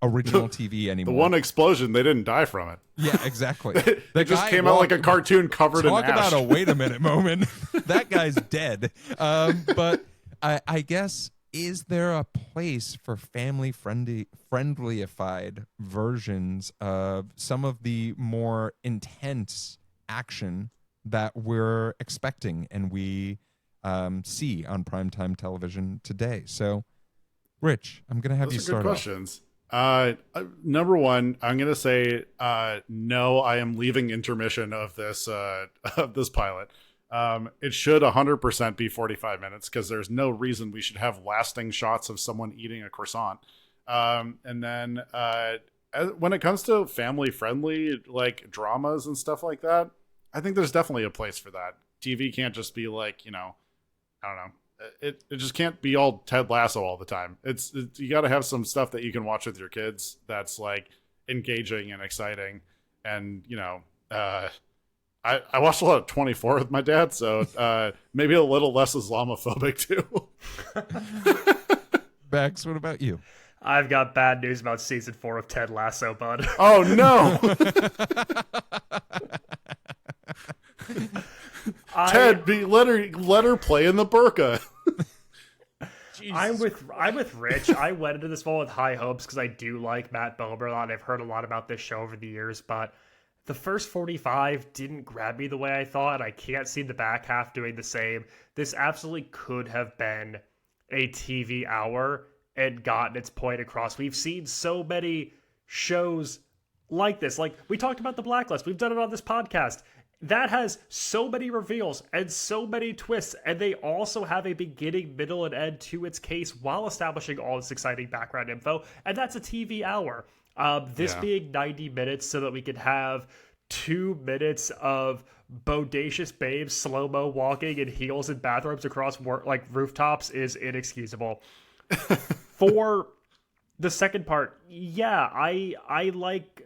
original TV anymore. The one explosion, they didn't die from it. Yeah, exactly. It just came out like a cartoon covered in ash. Talk about a wait a minute moment. That guy's dead. But I guess, is there a place for family-friendly-ified versions of some of the more intense action that we're expecting and we see on primetime television today? So, Rich, I'm going to have you start off. Those are good questions. Number one, I'm going to say no, I am leaving intermission of this pilot. It should 100% be 45 minutes because there's no reason we should have lasting shots of someone eating a croissant. And then when it comes to family-friendly like dramas and stuff like that, I think there's definitely a place for that. TV can't just be like, I don't know. It just can't be all Ted Lasso all the time. It's you got to have some stuff that you can watch with your kids that's like engaging and exciting. And I watched a lot of 24 with my dad, so maybe a little less Islamophobic too. Max, what about you? I've got bad news about season 4 of Ted Lasso, bud. Oh no. Ted, let her play in the burqa. I'm with Rich. I went into this one with high hopes because I do like Matt Bomer a lot. I've heard a lot about this show over the years, but the first 45 didn't grab me the way I thought. I can't see the back half doing the same. This absolutely could have been a TV hour and gotten its point across. We've seen so many shows like this. Like, we talked about The Blacklist. We've done it on this podcast. That has so many reveals and so many twists, and they also have a beginning, middle, and end to its case while establishing all this exciting background info, and that's a TV hour. This being 90 minutes so that we could have 2 minutes of bodacious babes slow-mo walking in heels and bathrobes across rooftops is inexcusable. For the second part, I like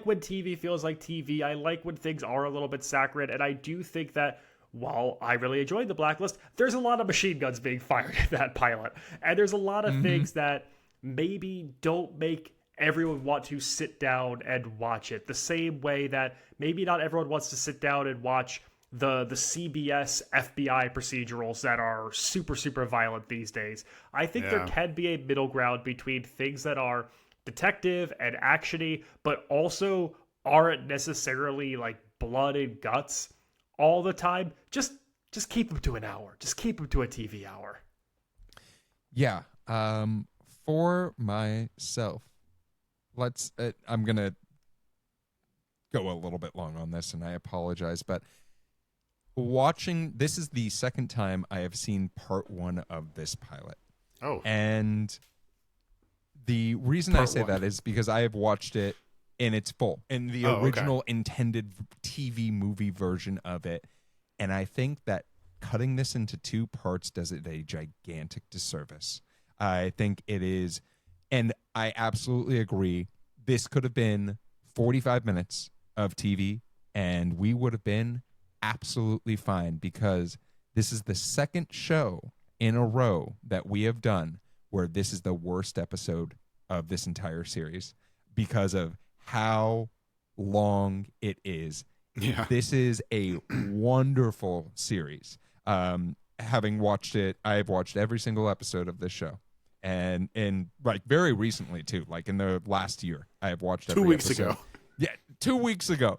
when TV feels like TV. I like when things are a little bit saccharine, and I do think that while I really enjoyed The Blacklist, there's a lot of machine guns being fired in that pilot, and there's a lot of things that maybe don't make everyone want to sit down and watch it. The same way that maybe not everyone wants to sit down and watch the CBS FBI procedurals that are super, super violent these days. I think there can be a middle ground between things that are detective and actiony, but also aren't necessarily like blood and guts. all the time. Just keep them to an hour. Just keep them to a TV hour. Yeah. For myself, I'm going to go a little bit long on this, and I apologize, but this is the second time I have seen part 1 of this pilot. Oh. And the reason I say that is because I have watched it in its full, in the original intended TV movie version of it. And I think that cutting this into 2 parts does it a gigantic disservice. I think it is, and I absolutely agree, this could have been 45 minutes of TV, and we would have been absolutely fine, because this is the second show in a row that we have done where this is the worst episode of this entire series because of how long it is. Yeah. This is a wonderful series. Having watched it, I've watched every single episode of this show. And like very recently too, like in the last year, I have watched every 2 weeks episode. ago. Yeah, 2 weeks ago.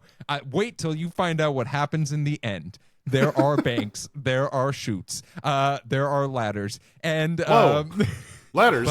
Wait till you find out what happens in the end. There are banks, there are chutes, there are ladders, and ladders.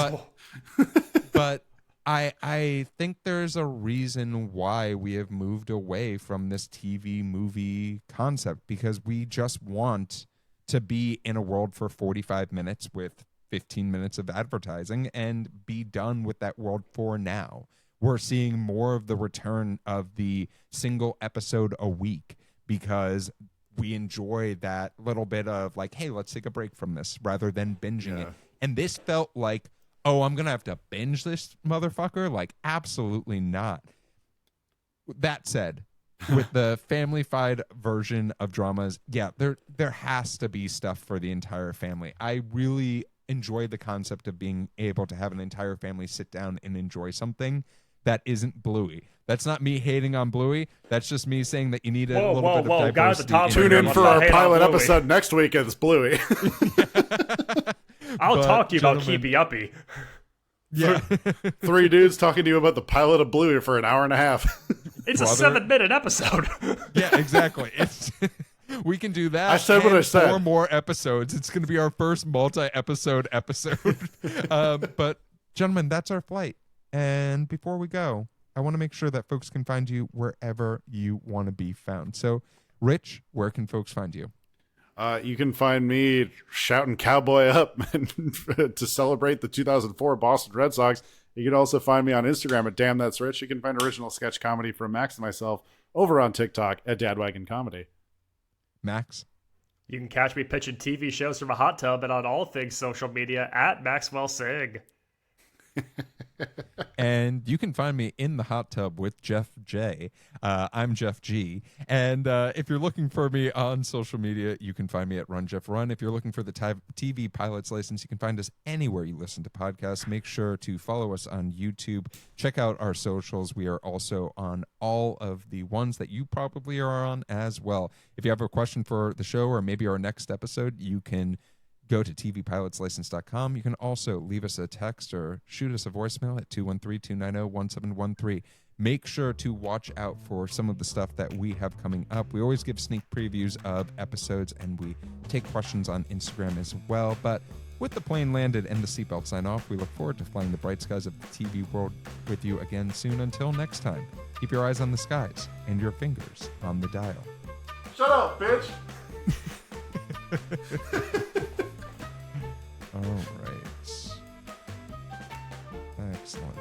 But I think there's a reason why we have moved away from this TV movie concept, because we just want to be in a world for 45 minutes with 15 minutes of advertising and be done with that world for now. We're seeing more of the return of the single episode a week because we enjoy that little bit of like, hey, let's take a break from this rather than binging it. And this felt like, oh, I'm going to have to binge this motherfucker? Like, absolutely not. That said, with the family-fied version of dramas, yeah, there has to be stuff for the entire family. I really enjoy the concept of being able to have an entire family sit down and enjoy something that isn't Bluey. That's not me hating on Bluey. That's just me saying that you need a little bit of diversity. Guys at the top, tune in for our pilot episode next week as Bluey. I'll talk to you about Keepy Uppy. Yeah. 3 dudes talking to you about the pilot of Bluey for an hour and a half. It's a 7-minute episode. Yeah, exactly. We can do that. I said what I said. 4 more episodes. It's going to be our first multi-episode episode. But gentlemen, that's our flight. And before we go, I want to make sure that folks can find you wherever you want to be found. So, Rich, where can folks find you? You can find me shouting "Cowboy Up" to celebrate the 2004 Boston Red Sox. You can also find me on Instagram at Damn That's Rich. You can find original sketch comedy from Max and myself over on TikTok at Dadwagon Comedy. Max? You can catch me pitching TV shows from a hot tub and on all things social media at Maxwell Sig. And you can find me in the hot tub with Jeff J. I'm Jeff G. And if you're looking for me on social media, you can find me at Run Jeff Run. If you're looking for the TV pilot's license, you can find us anywhere you listen to podcasts. Make sure to follow us on YouTube. Check out our socials. We are also on all of the ones that you probably are on as well. If you have a question for the show or maybe our next episode, you can go to tvpilotslicense.com. You can also leave us a text or shoot us a voicemail at 213-290-1713. Make sure to watch out for some of the stuff that we have coming up. We always give sneak previews of episodes, and we take questions on Instagram as well. But with the plane landed and the seatbelt sign off, we look forward to flying the bright skies of the TV world with you again soon. Until next time, keep your eyes on the skies and your fingers on the dial. Shut up, bitch! All right. Excellent.